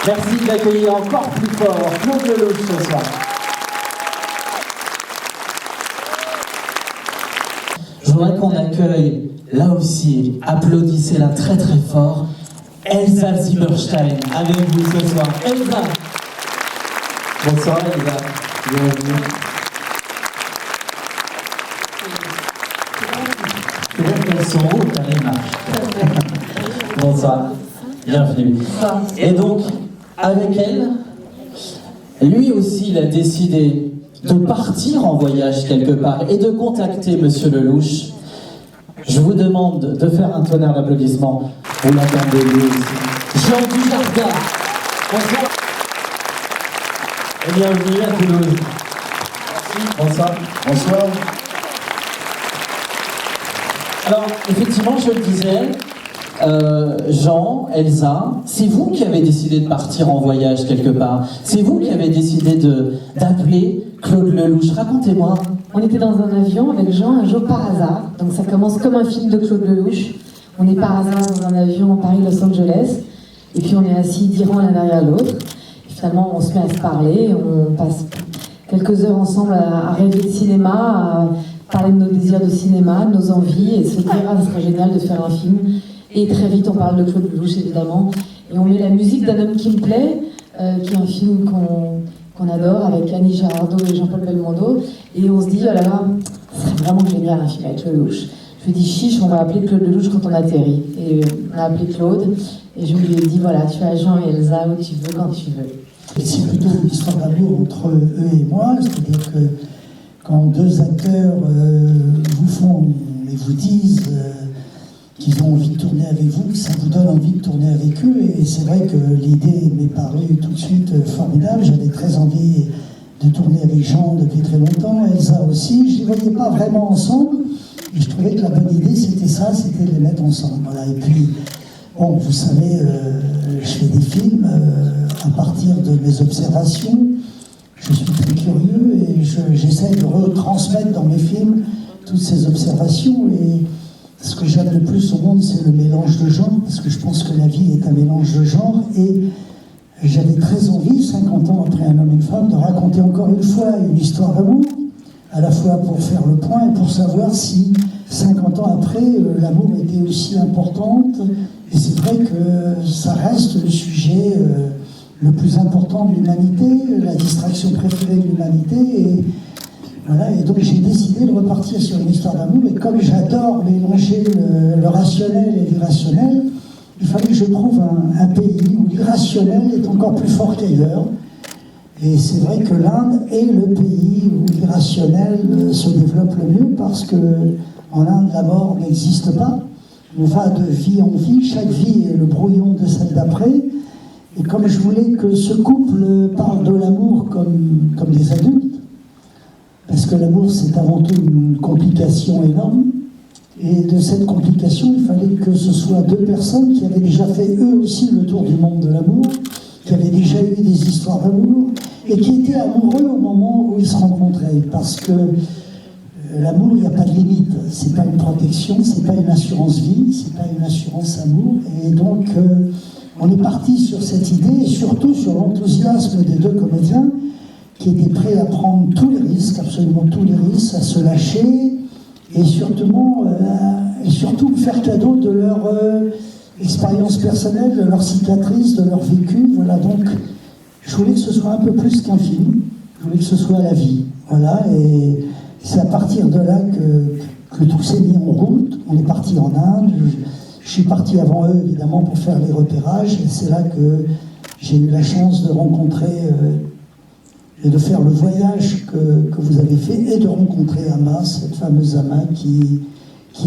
Merci d'accueillir encore plus fort Claude Lelouch ce soir. Je voudrais qu'on accueille, là aussi, applaudissez-la très très fort, Elsa Zimmerstein avec vous ce soir. Elsa. Bonsoir Elsa. Bienvenue. Je vois qu'elles sont hautes, les marches. Bonsoir. Bienvenue. Et donc, avec elle, lui aussi, il a décidé de partir en voyage quelque part et de contacter Monsieur Lelouch. Je vous demande de faire un tonnerre d'applaudissements. Vous l'entendez lui aussi. Jean Dujardin. Bonsoir. Et bienvenue à Toulouse. Bonsoir. Bonsoir. Alors, effectivement, je le disais, Jean, Elsa, c'est vous qui avez décidé de partir en voyage quelque part. C'est vous qui avez décidé d'appeler Claude Lelouch. Racontez-moi. On était dans un avion avec Jean un jour par hasard. Donc ça commence comme un film de Claude Lelouch. On est par hasard dans un avion Paris-Los Angeles. Et puis on est assis 10 rangs l'un derrière l'autre. Finalement, on se met à se parler. On passe quelques heures ensemble à rêver de cinéma, à parler de nos désirs de cinéma, de nos envies, et se dire ah, ce serait génial de faire un film. Et très vite, on parle de Claude Lelouch, évidemment. Et on met la musique d'un homme qui me plaît, qui est un film qu'on adore, avec Annie Girardot et Jean-Paul Belmondo. Et on se dit, oh là là, ce serait vraiment génial un film avec Claude Lelouch. Je lui dis, chiche, on va appeler Claude Lelouch quand on atterrit. Et on a appelé Claude, et je lui ai dit, voilà, tu as Jean et Elsa où tu veux, quand tu veux. C'est plutôt une histoire d'amour entre eux et moi, c'est-à-dire que quand deux acteurs vous font et vous disent qu'ils ont envie de tourner avec vous, ça vous donne envie de tourner avec eux, et c'est vrai que l'idée m'est parue tout de suite formidable. J'avais très envie de tourner avec Jean depuis très longtemps, Elsa aussi. Je ne les voyais pas vraiment ensemble, et je trouvais que la bonne idée c'était ça, c'était de les mettre ensemble. Voilà. Et puis, bon, vous savez, je fais des films à partir de mes observations. Je suis très curieux et j'essaie de retransmettre dans mes films toutes ces observations. Et ce que j'aime le plus au monde, c'est le mélange de genres, parce que je pense que la vie est un mélange de genres. Et j'avais très envie, 50 ans après Un homme et une femme, de raconter encore une fois une histoire d'amour, à la fois pour faire le point et pour savoir si, 50 ans après, l'amour était aussi importante. Et c'est vrai que ça reste le sujet le plus important de l'humanité, la distraction préférée de l'humanité. Et voilà, et donc j'ai décidé de repartir sur une histoire d'amour, et comme j'adore mélanger le rationnel et l'irrationnel, il fallait que je trouve un pays où l'irrationnel est encore plus fort qu'ailleurs. Et c'est vrai que l'Inde est le pays où l'irrationnel se développe le mieux, parce qu'en Inde, la mort n'existe pas. On va de vie en vie, chaque vie est le brouillon de celle d'après. Et comme je voulais que ce couple parle de l'amour comme des adultes, parce que l'amour c'est avant tout une complication énorme, et de cette complication il fallait que ce soit deux personnes qui avaient déjà fait eux aussi le tour du monde de l'amour, qui avaient déjà eu des histoires d'amour, et qui étaient amoureux au moment où ils se rencontraient, parce que l'amour, il n'y a pas de limite, c'est pas une protection, c'est pas une assurance vie, c'est pas une assurance amour, et donc on est parti sur cette idée, et surtout sur l'enthousiasme des deux comédiens qui étaient prêts à prendre tous les risques, absolument tous les risques, à se lâcher, et surtout faire cadeau de leur expérience personnelle, de leur cicatrice, de leur vécu. Voilà, donc je voulais que ce soit un peu plus qu'un film, je voulais que ce soit la vie. Voilà, et c'est à partir de là que tout s'est mis en route. On est parti en Inde. Je suis parti avant eux, évidemment, pour faire les repérages. Et c'est là que j'ai eu la chance de rencontrer et de faire le voyage que vous avez fait, et de rencontrer Amma, cette fameuse Amma qui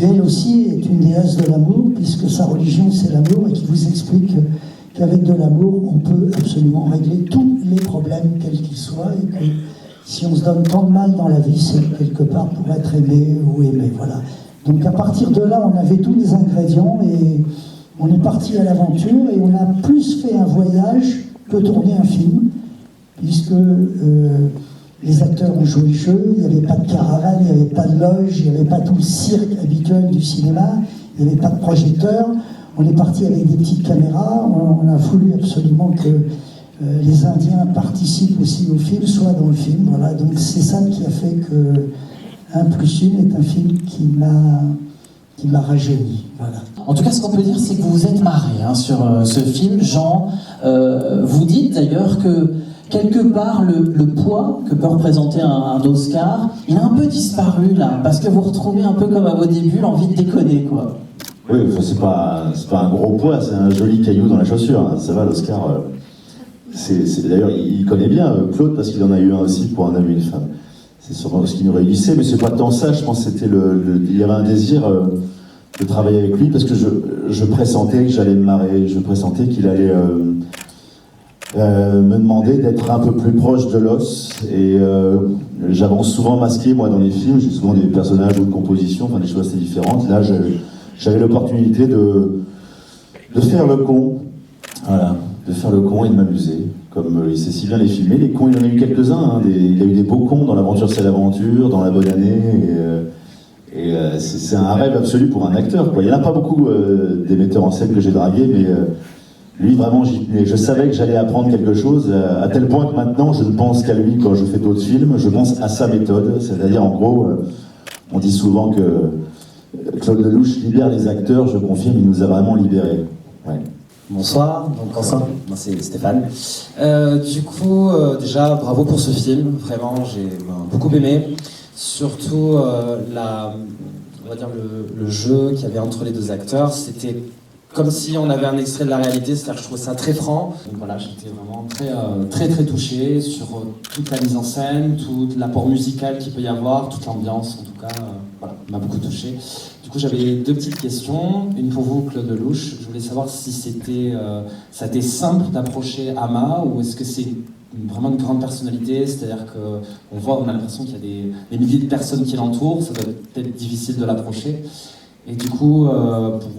elle aussi est une déesse de l'amour, puisque sa religion c'est l'amour, et qui vous explique qu'avec de l'amour, on peut absolument régler tous les problèmes, quels qu'ils soient, et que si on se donne tant de mal dans la vie, c'est quelque part pour être aimé ou aimé. Voilà. Donc à partir de là, on avait tous les ingrédients, et on est parti à l'aventure, et on a plus fait un voyage que tourner un film, puisque les acteurs ont joué le jeu, il n'y avait pas de caravane, il n'y avait pas de loge, il n'y avait pas tout le cirque habituel du cinéma, il n'y avait pas de projecteur. on est parti avec des petites caméras, on a voulu absolument que les Indiens participent aussi au film, soient dans le film. Voilà. Donc c'est ça qui a fait que 1+1 est un film qui m'a rajeuni. Voilà. En tout cas, ce qu'on peut dire, c'est que vous vous êtes marré sur ce film. Jean, vous dites d'ailleurs que quelque part, le poids que peut représenter un Oscar, il a un peu disparu là, parce que vous retrouvez un peu comme à vos débuts l'envie de déconner, quoi. Oui, enfin, c'est pas un gros poids, c'est un joli caillou dans la chaussure. Hein. Ça va, l'Oscar. D'ailleurs, il connaît bien Claude parce qu'il en a eu un aussi pour Un homme et une femme. C'est sûrement ce qui nous réunissait, mais c'est pas tant ça. Je pense que c'était il y avait un désir de travailler avec lui parce que je pressentais que j'allais me marrer, je pressentais qu'il allait me demander d'être un peu plus proche de l'os. Et j'avance souvent masqué, moi, dans les films. J'ai souvent des personnages ou de compositions, enfin des choses assez différentes. Là, j'avais l'opportunité de faire le con. Voilà. De faire le con et de m'amuser, comme il sait si bien les filmer. Les cons, il en a eu quelques-uns, hein, il a eu des beaux cons dans L'aventure c'est l'aventure, dans La bonne année, et c'est un rêve absolu pour un acteur, quoi. Il n'y en a pas beaucoup des metteurs en scène que j'ai dragués, mais lui vraiment j'y tenais. Je savais que j'allais apprendre quelque chose, à tel point que maintenant je ne pense qu'à lui quand je fais d'autres films, je pense à sa méthode, c'est-à-dire en gros, on dit souvent que Claude Lelouch libère les acteurs, je confirme, il nous a vraiment libérés. Ouais. Bonsoir, moi c'est Stéphane. Du coup, déjà bravo pour ce film, vraiment j'ai beaucoup aimé. Surtout on va dire le jeu qu'il y avait entre les deux acteurs, c'était comme si on avait un extrait de la réalité, c'est-à-dire que je trouvais ça très franc. Donc voilà, j'étais vraiment très touché sur toute la mise en scène, tout l'apport musical qu'il peut y avoir, toute l'ambiance en tout cas, voilà, m'a beaucoup touché. Du coup, j'avais deux petites questions. Une pour vous, Claude Lelouch. Je voulais savoir si ça a été simple d'approcher Ama ou est-ce que c'est vraiment une grande personnalité, c'est-à-dire on a l'impression qu'il y a des milliers de personnes qui l'entourent, ça doit être difficile de l'approcher. Et du coup,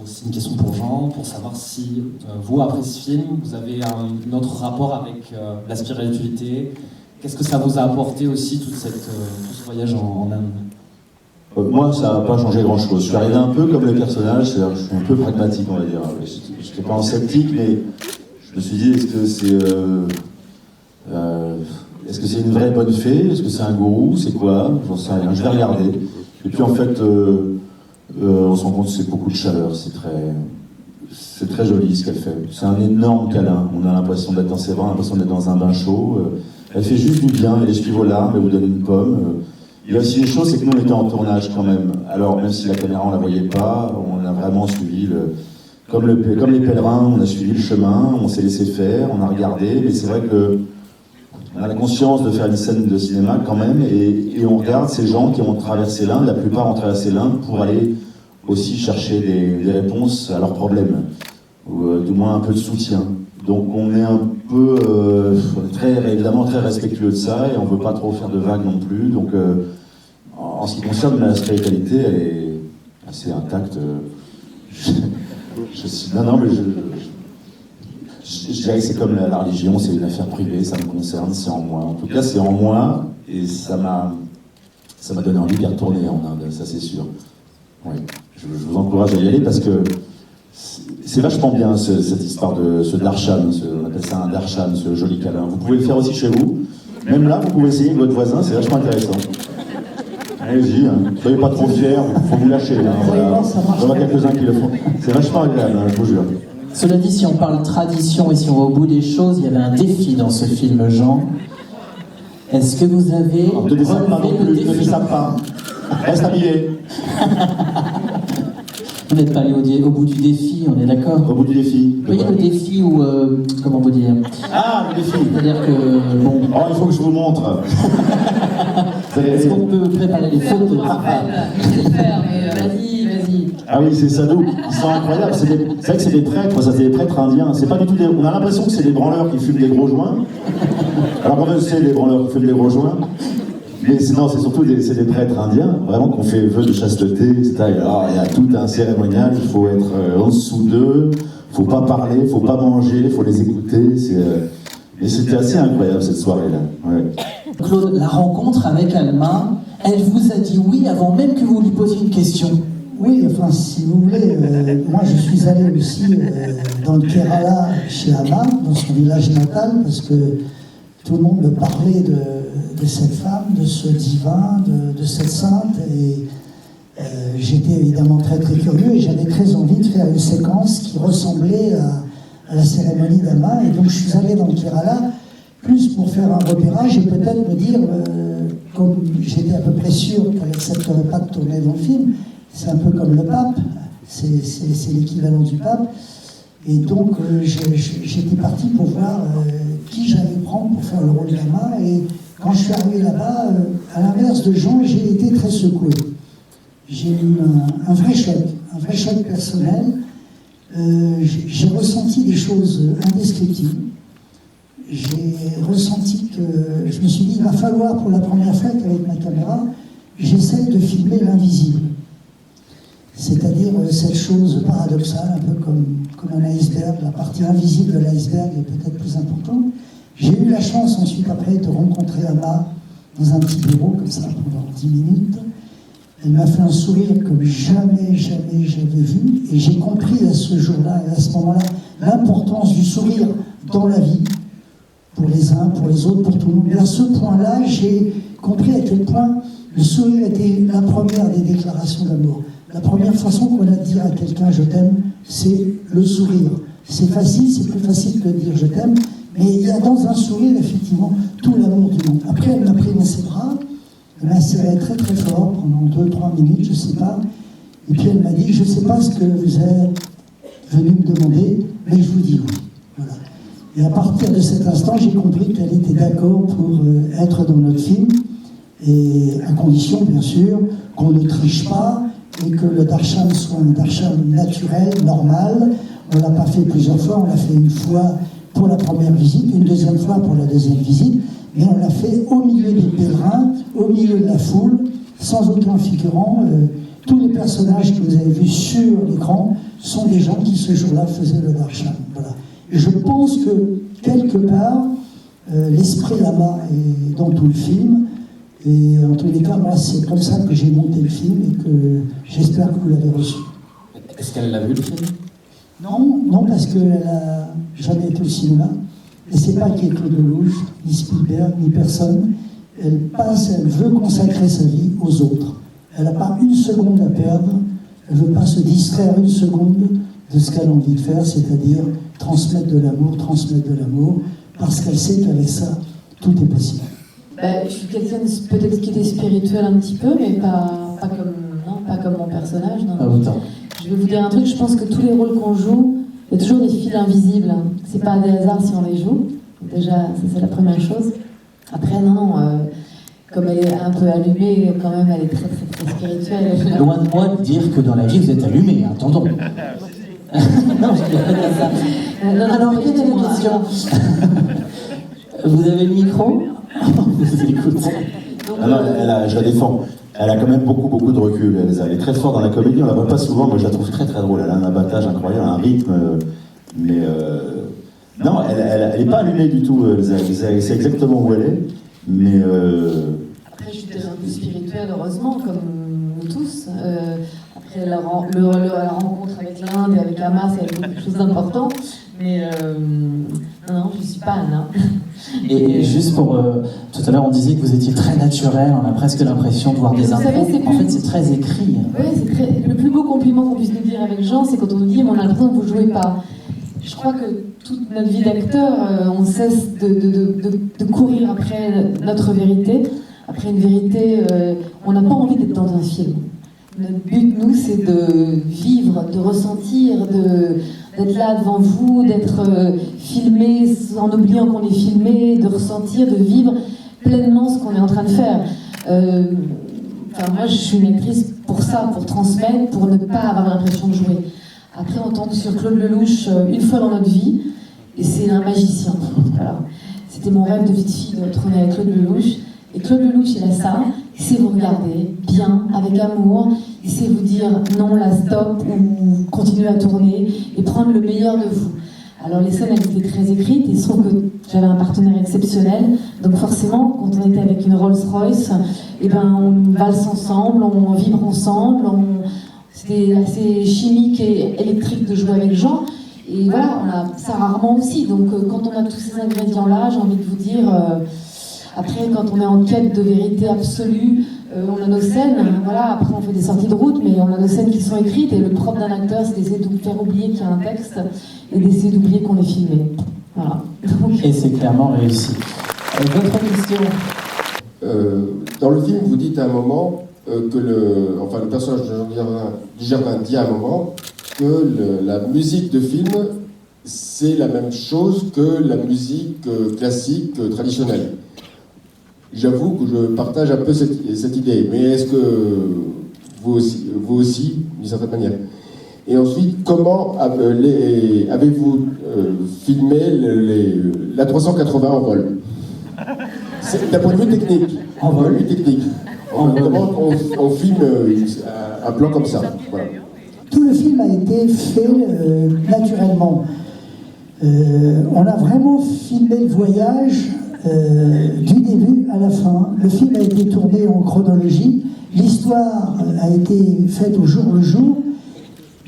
c'est une question pour Jean, pour savoir si vous, après ce film, vous avez un autre rapport avec la spiritualité. Qu'est-ce que ça vous a apporté aussi, tout ce voyage en Inde? Moi, ça n'a pas changé grand-chose. Je suis arrivé un peu comme le personnage, c'est-à-dire que je suis un peu pragmatique, on va dire. Je n'étais pas en sceptique, mais je me suis dit, est-ce que c'est une vraie bonne fée? Est-ce que c'est un gourou? C'est quoi? J'en sais rien. Je vais regarder. Et puis en fait, on se rend compte que c'est beaucoup de chaleur. C'est très joli ce qu'elle fait. C'est un énorme câlin. On a l'impression d'être dans ses bras, l'impression d'être dans un bain chaud. Elle fait juste du bien. Elle esquive vos larmes, elle vous donne une pomme. Il y a aussi une chose, c'est que nous on était en tournage quand même. Alors même si la caméra on la voyait pas, on a vraiment suivi comme les pèlerins, on a suivi le chemin, on s'est laissé faire, on a regardé, mais c'est vrai que on a la conscience de faire une scène de cinéma quand même, et on regarde ces gens qui ont traversé l'Inde, la plupart ont traversé l'Inde pour aller aussi chercher des réponses à leurs problèmes, ou du moins un peu de soutien. Donc on est un peu, évidemment très respectueux de ça, et on veut pas trop faire de vagues non plus. Donc en ce qui concerne la spiritualité, elle est assez intacte. Non, mais je dirais que c'est comme la religion, c'est une affaire privée, ça me concerne, c'est en moi. En tout cas, c'est en moi, et ça m'a donné envie d'y retourner en Inde, ça c'est sûr. Oui. Je vous encourage à y aller parce que c'est vachement bien cette histoire de ce darshan, on appelle ça un darshan, ce joli câlin. Vous pouvez le faire aussi chez vous. Même là, vous pouvez essayer avec votre voisin, c'est vachement intéressant. Allez-y, hein. Soyez pas trop fiers, il faut vous lâcher. Hein, voilà. Il y en a quelques-uns qui le font. C'est vachement agréable, hein, je vous jure. Cela dit, si on parle tradition et si on va au bout des choses, il y avait un défi dans ce film, Jean. Est-ce que vous avez ne descends pas non plus, ne descends pas. Reste habillé. Vous n'êtes pas allé au bout du défi, on est d'accord? Au bout du défi. Vous voyez le défi où, comment vous dire? Ah, le défi. C'est-à-dire que, bon... Oh, il faut que je vous montre. Est-ce qu'on peut préparer les photos? Je sais le faire, mais vas-y. Ah oui, c'est Sadou. Ils sont incroyables. C'est vrai que c'est des prêtres, ça c'est des prêtres indiens. C'est pas du tout des... On a l'impression que c'est des branleurs qui fument des gros joints. Alors qu'en fait, c'est des branleurs qui fument des gros joints. Mais non, c'est surtout des prêtres indiens, vraiment, qu'on fait vœu de chasteté, etc. Alors, il y a tout un cérémonial, il faut être en dessous d'eux, il faut pas parler, il faut pas manger, il faut les écouter. Et c'était assez incroyable cette soirée-là. Ouais. Claude, la rencontre avec Alma, elle vous a dit oui avant même que vous lui posiez une question. Oui, enfin, si vous voulez, moi je suis allé aussi dans le Kerala, chez Amma, dans son village natal, parce que tout le monde me parlait de cette femme, de ce divin, de cette sainte, et j'étais évidemment très très curieux, et j'avais très envie de faire une séquence qui ressemblait à la cérémonie d'Amma, et donc je suis allé dans le Kerala, plus pour faire un repérage, et peut-être me dire, comme j'étais à peu près sûr qu'elle n'accepterait pas de tourner dans le film, c'est un peu comme le pape, c'est l'équivalent du pape. Et donc j'étais parti pour voir qui j'allais prendre pour faire le rôle d'Amma. Et quand je suis arrivé là-bas, à l'inverse de Jean, j'ai été très secoué. J'ai eu un vrai choc personnel. J'ai ressenti des choses indescriptibles. J'ai ressenti que je me suis dit, il va falloir pour la première fois qu'avec ma caméra, j'essaie de filmer l'invisible. C'est-à-dire cette chose paradoxale, un peu comme un iceberg, la partie invisible de l'iceberg est peut-être plus importante. J'ai eu la chance ensuite après de rencontrer Amma dans un petit bureau, comme ça, pendant 10 minutes. Elle m'a fait un sourire comme jamais j'avais vu, et j'ai compris à ce jour-là et à ce moment-là l'importance du sourire dans la vie, pour les uns, pour les autres, pour tout le monde. Et à ce point-là, j'ai compris à quel point le sourire était la première des déclarations d'amour. La première façon qu'on a de dire à quelqu'un « je t'aime », c'est le sourire. C'est facile, c'est plus facile que de dire « je t'aime », mais il y a dans un sourire, effectivement, tout l'amour du monde. Après, elle m'a pris dans ses bras, elle m'a serré très très fort pendant 2-3 minutes, je ne sais pas, et puis elle m'a dit « je ne sais pas ce que vous êtes venu me demander, mais je vous dis oui ». Voilà. Et à partir de cet instant, j'ai compris qu'elle était d'accord pour être dans notre film, et à condition, bien sûr, qu'on ne triche pas, et que le darshan soit un darshan naturel, normal. On ne l'a pas fait plusieurs fois, on l'a fait une fois pour la première visite, une deuxième fois pour la deuxième visite, mais on l'a fait au milieu des pèlerins, au milieu de la foule, sans aucun figurant. Tous les personnages que vous avez vus sur l'écran sont des gens qui ce jour-là faisaient le darshan. Voilà. Et je pense que, quelque part, l'esprit là-bas est dans tout le film. Et en tous les cas, moi, c'est comme ça que j'ai monté le film et que j'espère que vous l'avez reçu. Est-ce qu'elle l'a vu, le film? Non, parce qu'elle n'a jamais été au cinéma. Et c'est pas qu'il y ait Claude Lelouch, ni Spielberg, ni personne. Elle veut consacrer sa vie aux autres. Elle n'a pas une seconde à perdre. Elle ne veut pas se distraire une seconde de ce qu'elle a envie de faire, c'est-à-dire transmettre de l'amour, parce qu'elle sait qu'avec ça, tout est possible. Je suis quelqu'un peut-être qui était spirituel un petit peu, mais pas comme mon personnage. Non. Pas autant. Je vais vous dire un truc, je pense que tous les rôles qu'on joue, il y a toujours des fils invisibles. C'est pas des hasards si on les joue. Déjà, ça c'est la première chose. Après, comme elle est un peu allumée, quand même, elle est très très très spirituelle. Loin de moi de dire que dans la vie vous êtes allumé, attendons. Non, je ne pas dire ça. Non, Alors, quelle est la question? Vous avez le micro? Vous écoutez. Je la défends. Elle a quand même beaucoup de recul. Elle est très forte dans la comédie, on la voit pas souvent, moi je la trouve très très drôle. Elle a un abattage incroyable, un rythme, mais non, elle est pas allumée du tout. C'est exactement où elle est, mais Après, je suis peut-être un peu spirituelle, heureusement, comme nous tous. Après, la rencontre avec l'Inde et avec Amma, c'est quelque chose d'important. Mais non, je ne suis pas Anna. Et juste pour... tout à l'heure, on disait que vous étiez très naturel, on a presque l'impression de voir des impôts. En fait, c'est très écrit. Oui, le plus beau compliment qu'on puisse nous dire avec Jean, c'est quand on nous dit « on a l'impression que vous ne jouez pas ». Je crois que toute notre vie d'acteur, on cesse de courir après notre vérité. Après une vérité, on n'a pas envie d'être dans un film. Notre but, nous, c'est de vivre, de ressentir, d'être là devant vous, d'être filmé en oubliant qu'on est filmé, de ressentir, de vivre pleinement ce qu'on est en train de faire. Moi, je suis une actrice pour ça, pour transmettre, pour ne pas avoir l'impression de jouer. Après, on tombe sur Claude Lelouch une fois dans notre vie, et c'est un magicien. Alors, c'était mon rêve de petite fille de tourner avec Claude Lelouch. Et Claude Lelouch, il a ça, il sait vous regarder bien, avec amour, il sait vous dire non, là, stop, ou continuer à tourner, et prendre le meilleur de vous. Alors les scènes, elles étaient très écrites, et il se trouve que j'avais un partenaire exceptionnel, donc forcément, quand on était avec une Rolls-Royce, on valse ensemble, on vibre ensemble, c'était assez chimique et électrique de jouer avec Jean. Et voilà, on a ça rarement aussi. Donc quand on a tous ces ingrédients-là, j'ai envie de vous dire, après quand on est en quête de vérité absolue, on a nos scènes, voilà, après on fait des sorties de route, mais on a nos scènes qui sont écrites et le propre d'un acteur, c'est d'essayer de vous faire oublier qu'il y a un texte et d'essayer d'oublier qu'on est filmé. Voilà. Donc... Et c'est clairement réussi. D'autres questions? Dans le film, vous dites à un moment que le personnage de Jean Dujardin dit à un moment que la musique de film, c'est la même chose que la musique classique traditionnelle. J'avoue que je partage un peu cette idée, mais est-ce que vous aussi, d'une certaine manière? Et ensuite, comment avez-vous filmé la 380 en vol? D'un point de vue technique. En vol. Comment on filme un plan comme ça? Voilà. Tout le film a été fait naturellement. On a vraiment filmé le voyage du début à la fin. Le film a été tourné en chronologie. L'histoire a été faite au jour le jour.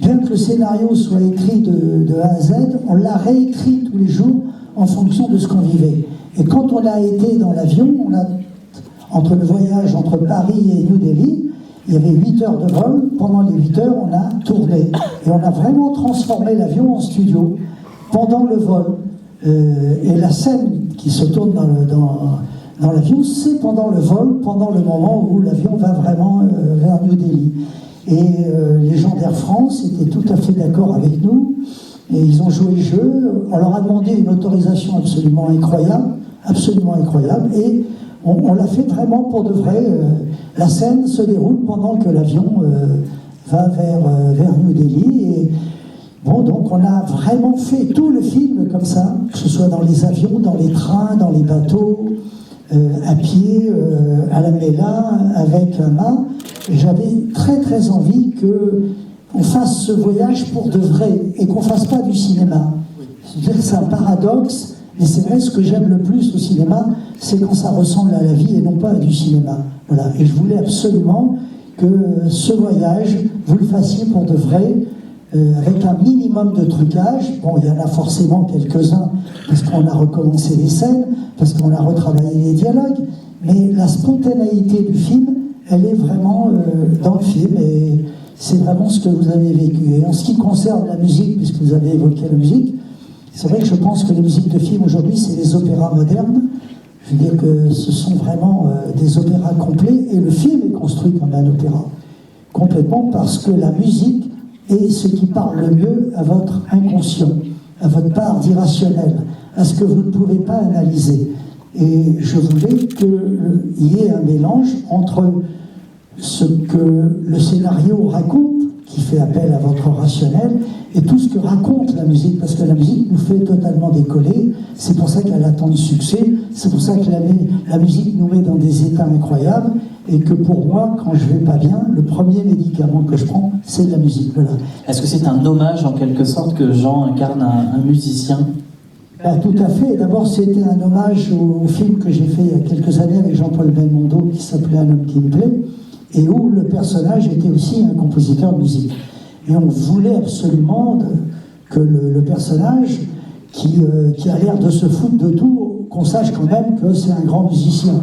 Bien que le scénario soit écrit de A à Z, on l'a réécrit tous les jours en fonction de ce qu'on vivait. Et quand on a été dans l'avion, entre le voyage entre Paris et New Delhi, il y avait 8 heures de vol. Pendant les 8 heures, on a tourné. Et on a vraiment transformé l'avion en studio pendant le vol. Et la scène qui se tourne dans l'avion, c'est pendant le vol, pendant le moment où l'avion va vraiment vers New Delhi. Et les gens d'Air France étaient tout à fait d'accord avec nous. Et ils ont joué le jeu. On leur a demandé une autorisation absolument incroyable. Et on l'a fait vraiment pour de vrai. La scène se déroule pendant que l'avion va vers New Delhi. Et bon, donc on a vraiment fait tout le film comme ça, que ce soit dans les avions, dans les trains, dans les bateaux, à pied, à la Mela, avec un mât. Et j'avais très très envie qu'on fasse ce voyage pour de vrai et qu'on fasse pas du cinéma. C'est un paradoxe, mais c'est vrai, ce que j'aime le plus au cinéma, c'est quand ça ressemble à la vie et non pas à du cinéma. Voilà. Et je voulais absolument que ce voyage, vous le fassiez pour de vrai, avec un minimum de trucage. Bon, il y en a forcément quelques-uns, parce qu'on a recommencé les scènes, parce qu'on a retravaillé les dialogues, mais la spontanéité du film, elle est vraiment dans le film, et c'est vraiment ce que vous avez vécu. Et en ce qui concerne la musique, puisque vous avez évoqué la musique, c'est vrai que je pense que les musiques de film aujourd'hui, c'est les opéras modernes. Je veux dire que ce sont vraiment des opéras complets, et le film est construit comme un opéra, complètement, parce que la musique est ce qui parle le mieux à votre inconscient, à votre part d'irrationnel, à ce que vous ne pouvez pas analyser. Et je voulais qu'il y ait un mélange entre ce que le scénario raconte, qui fait appel à votre rationnel, et tout ce que raconte la musique, parce que la musique nous fait totalement décoller. C'est pour ça qu'elle a tant de succès, c'est pour ça que la musique nous met dans des états incroyables, et que pour moi, quand je vais pas bien, le premier médicament que je prends, c'est de la musique. Voilà. Est-ce que c'est un hommage en quelque sorte que Jean incarne un musicien? Tout à fait. D'abord, c'était un hommage au film que j'ai fait il y a quelques années avec Jean-Paul Belmondo, qui s'appelait Un homme qui me plaît, et où le personnage était aussi un compositeur de musique. Et on voulait absolument que le personnage, qui a l'air de se foutre de tout, qu'on sache quand même que c'est un grand musicien,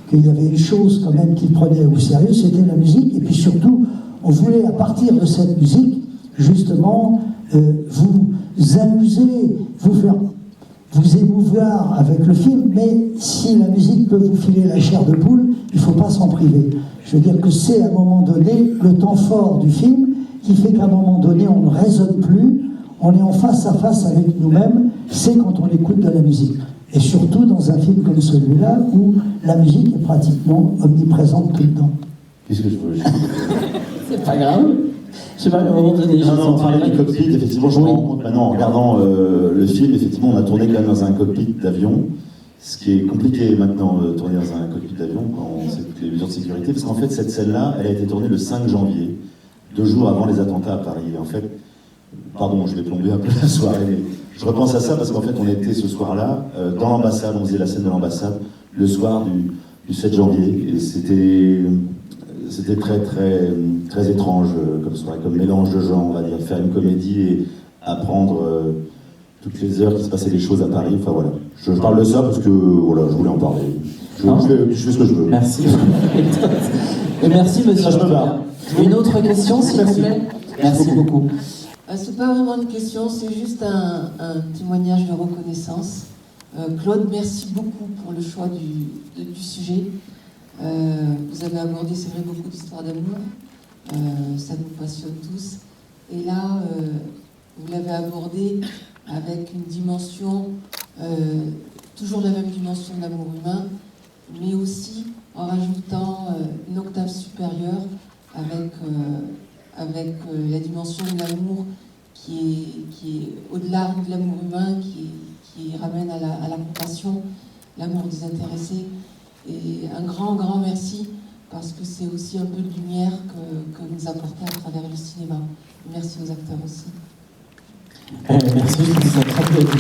qu'il y avait une chose quand même qu'il prenait au sérieux, c'était la musique. Et puis surtout, on voulait, à partir de cette musique, justement, vous amuser, vous émouvoir avec le film, mais si la musique peut vous filer la chair de poule, il ne faut pas s'en priver. Je veux dire que c'est à un moment donné le temps fort du film qui fait qu'à un moment donné on ne raisonne plus, on est en face à face avec nous-mêmes, c'est quand on écoute de la musique. Et surtout dans un film comme celui-là où la musique est pratiquement omniprésente tout le temps. Qu'est-ce que je veux? C'est pas grave. Je sais pas, à un moment donné, Non, on parlait du cockpit, effectivement, je me rends compte maintenant en regardant le film, effectivement, on a tourné quand même dans un cockpit d'avion, ce qui est compliqué maintenant de tourner dans un cockpit d'avion quand on sait toutes les mesures de sécurité, parce qu'en fait, cette scène-là, elle a été tournée le 5 janvier, 2 jours avant les attentats à Paris. Et en fait, pardon, je vais plomber un peu la soirée, mais je repense à ça parce qu'en fait, on était ce soir-là dans l'ambassade, on faisait la scène de l'ambassade, le soir du 7 janvier, et c'était très, très, très étrange comme soirée, comme mélange de genres, on va dire, faire une comédie et apprendre toutes les heures qu'il se passait des choses à Paris. Enfin voilà, je parle de ça parce que voilà, je voulais en parler. Je fais ce que je veux. Merci. Et merci, monsieur. Je me barre. Une autre question, s'il vous plaît. Merci beaucoup. C'est pas vraiment une question, c'est juste un témoignage de reconnaissance. Claude, merci beaucoup pour le choix du sujet. Vous avez abordé, c'est vrai, beaucoup d'histoires d'amour. Ça nous passionne tous. Et là, vous l'avez abordé avec une dimension, toujours la même dimension de l'amour humain, mais aussi en rajoutant une octave supérieure avec la dimension de l'amour qui est au-delà de l'amour humain, qui ramène à la compassion, l'amour désintéressé. Et un grand, grand merci, parce que c'est aussi un peu de lumière que vous apportez à travers le cinéma. Merci aux acteurs aussi. Merci, je trouve ça très plaisir.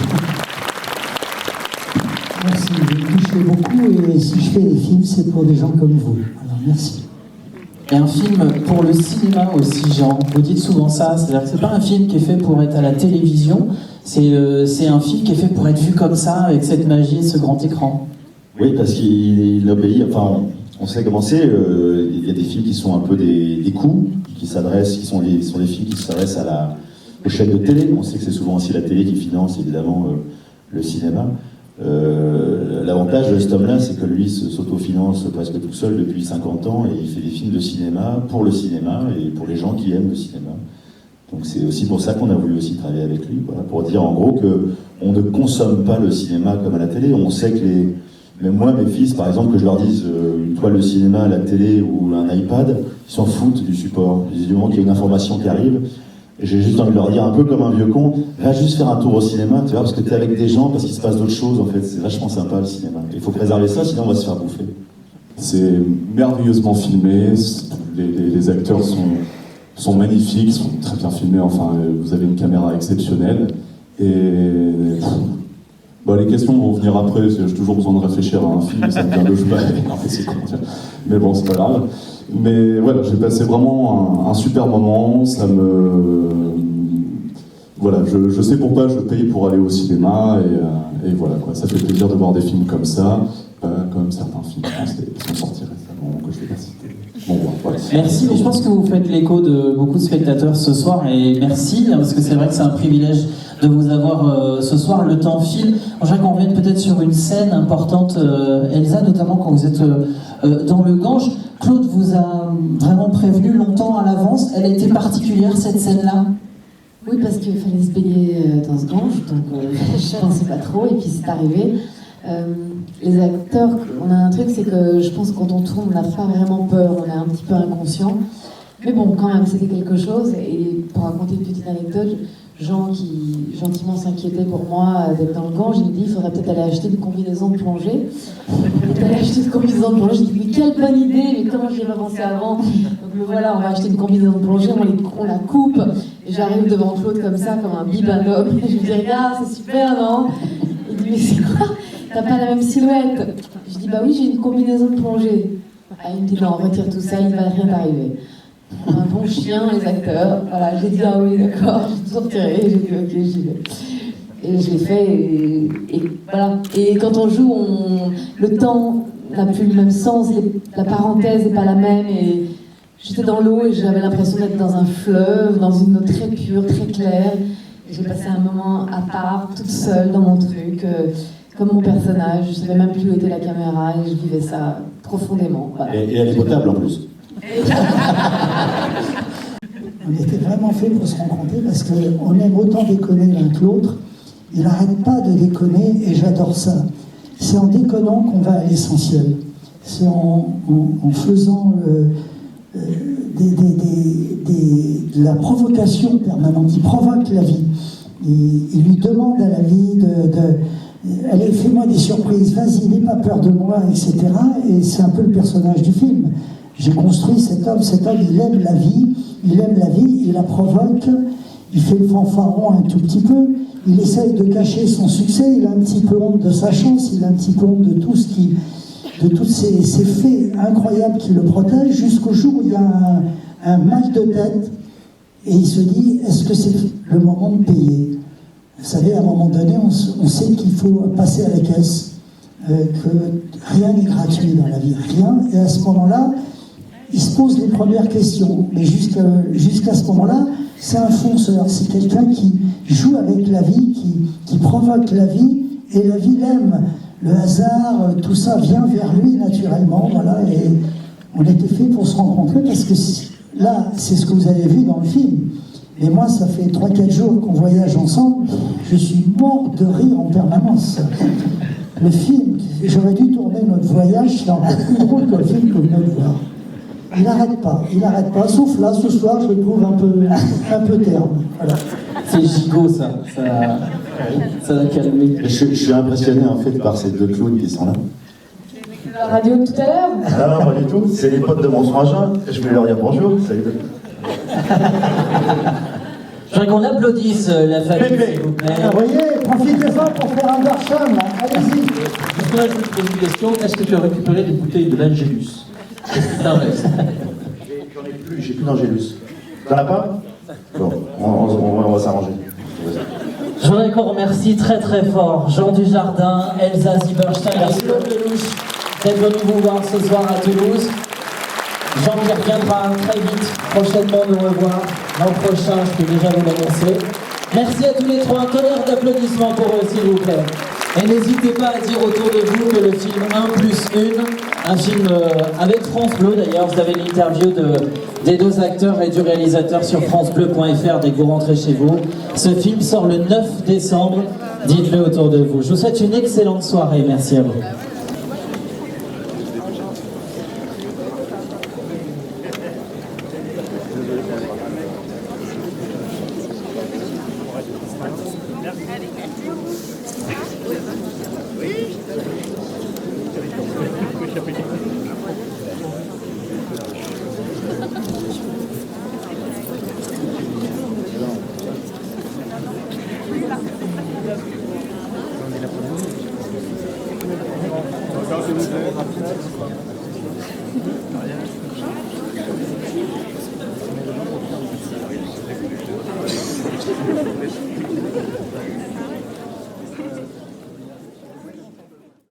Merci, vous me touchez beaucoup et si je fais des films, c'est pour des gens comme vous. Alors merci. Et un film pour le cinéma aussi, Jean. Vous dites souvent ça, c'est-à-dire que c'est pas un film qui est fait pour être à la télévision, c'est un film qui est fait pour être vu comme ça, avec cette magie et ce grand écran. Oui, parce qu'il obéit, enfin, on sait comment c'est, il y a des films qui sont un peu des coups, qui sont des films qui s'adressent aux chaînes de télé. On sait que c'est souvent aussi la télé qui finance évidemment le cinéma. L'avantage de cet homme-là, c'est que lui s'autofinance presque tout seul depuis 50 ans et il fait des films de cinéma pour le cinéma et pour les gens qui aiment le cinéma. Donc c'est aussi pour ça qu'on a voulu aussi travailler avec lui, voilà, pour dire en gros qu'on ne consomme pas le cinéma comme à la télé. On sait que même moi, mes fils, par exemple, que je leur dise une toile de cinéma, la télé ou un iPad, ils s'en foutent du support. Du moment qu'il y a une information qui arrive, j'ai juste envie de leur dire, un peu comme un vieux con, va juste faire un tour au cinéma, tu vois, parce que t'es avec des gens, parce qu'il se passe d'autres choses, en fait. C'est vachement sympa, le cinéma. Il faut préserver ça, sinon on va se faire bouffer. C'est merveilleusement filmé, les acteurs sont magnifiques, sont très bien filmés, enfin, vous avez une caméra exceptionnelle, et... les questions vont venir après, j'ai toujours besoin de réfléchir à un film, et ça me vient de jouer. Mais bon, c'est pas grave. Mais voilà, j'ai passé vraiment un super moment, Voilà, je sais pourquoi je paye pour aller au cinéma, et voilà, quoi. Ça fait plaisir de voir des films comme ça, comme certains films français qui sont sortis récemment, que je vais pas citer. Bon, voilà. Merci, mais je pense que vous faites l'écho de beaucoup de spectateurs ce soir, et merci, parce que c'est vrai que c'est un privilège de vous avoir ce soir. Le temps file. J'aimerais qu'on revienne peut-être sur une scène importante, Elsa, notamment quand vous êtes dans le Gange. Claude vous a vraiment prévenu longtemps à l'avance. Elle a été particulière, cette scène-là? Oui, parce qu'il fallait se baigner dans ce Gange, donc je pensais pas trop, et puis c'est arrivé. Les acteurs, on a un truc, c'est que je pense que quand on tourne, on n'a pas vraiment peur, on est un petit peu inconscient. Mais bon, quand même, c'était quelque chose. Et pour raconter une petite anecdote, Jean, qui gentiment s'inquiétait pour moi d'être dans le Gange, il me dit il faudrait peut-être aller acheter une combinaison de plongée. Il est allé acheter une combinaison de plongée. Je dis mais quelle bonne idée, mais comment j'y ai pas pensé avant? Donc voilà, on va acheter une combinaison de plongée, on la coupe. Et j'arrive devant Claude comme ça, comme un bibendum. Et je lui dis regarde, c'est super, non? Il dit mais c'est quoi? T'as pas la même silhouette? Je dis bah oui, j'ai une combinaison de plongée. Ah, il me dit non, retire tout ça, il va rien arriver. Un bon chien, les acteurs. Voilà, j'ai dit ah oui, d'accord, j'ai tout retiré, j'ai dit ok, j'y vais. Et je l'ai fait, et voilà. Et quand on joue, le temps n'a plus le même sens, la parenthèse n'est pas la même. Et j'étais dans l'eau et j'avais l'impression d'être dans un fleuve, dans une eau très pure, très claire. Et j'ai passé un moment à part, toute seule dans mon truc, comme mon personnage. Je ne savais même plus où était la caméra et je vivais ça profondément. Voilà. Et elle est potable en plus. On était vraiment fait pour se rencontrer parce qu'on aime autant déconner l'un que l'autre. Il n'arrête pas de déconner et j'adore ça. C'est en déconnant qu'on va à l'essentiel. C'est en faisant de la provocation permanente. Il provoque la vie. Il lui demande à la vie allez, fais-moi des surprises, vas-y, n'aie pas peur de moi, etc. Et c'est un peu le personnage du film. J'ai construit cet homme, il aime la vie, il la provoque, il fait le fanfaron un tout petit peu, il essaye de cacher son succès, il a un petit peu honte de sa chance, il a un petit peu honte de tout ce de tous ces faits incroyables qui le protègent, jusqu'au jour où il y a un mal de tête, et il se dit, est-ce que c'est le moment de payer? Vous savez, à un moment donné, on sait qu'il faut passer à la caisse, que rien n'est gratuit dans la vie, rien, et à ce moment-là, il se pose les premières questions, mais jusqu'à ce moment-là, c'est un fonceur, c'est quelqu'un qui joue avec la vie, qui provoque la vie, et la vie l'aime. Le hasard, tout ça vient vers lui naturellement, voilà, et on était fait pour se rencontrer, parce que là, c'est ce que vous avez vu dans le film. Mais moi, ça fait 3-4 jours qu'on voyage ensemble, je suis mort de rire en permanence. Le film, j'aurais dû tourner notre voyage, c'est encore plus drôle que le film que vous venez de voir. Il n'arrête pas, sauf là, ce soir, je le trouve un peu terne. Voilà. C'est gigot, ça l'a calmé. Je suis impressionné en fait par ces deux clowns qui sont là. La radio tout à l'heure. Ah non, pas du tout, c'est les potes de mon frangin, je vais leur dire bonjour. Salut. Je voudrais qu'on applaudisse la famille, s'il vous plaît. Vous voyez, profitez-en pour faire un Bersham, là. Allez-y. Justement, je vous pose une question. Est-ce que tu as récupéré des bouteilles de l'Angélus? Qu'est-ce qui t'en reste? J'en ai plus, j'ai plus d'Angélus. T'en as pas? Bon, on va s'arranger. Je voudrais qu'on remercie très très fort Jean Dujardin, Elsa Zieberstein, merci Claude Lelouch d'être venu vous voir ce soir à Toulouse. Jean qui reviendra très vite, prochainement nous revoir. L'an prochain, je peux déjà vous l'annoncer. Merci à tous les trois, un tonnerre d'applaudissements pour eux, s'il vous plaît. Et n'hésitez pas à dire autour de vous que le film 1+1, un film avec France Bleu d'ailleurs, vous avez l'interview des deux acteurs et du réalisateur sur francebleu.fr dès que vous rentrez chez vous. Ce film sort le 9 décembre, dites-le autour de vous. Je vous souhaite une excellente soirée, merci à vous. Rien.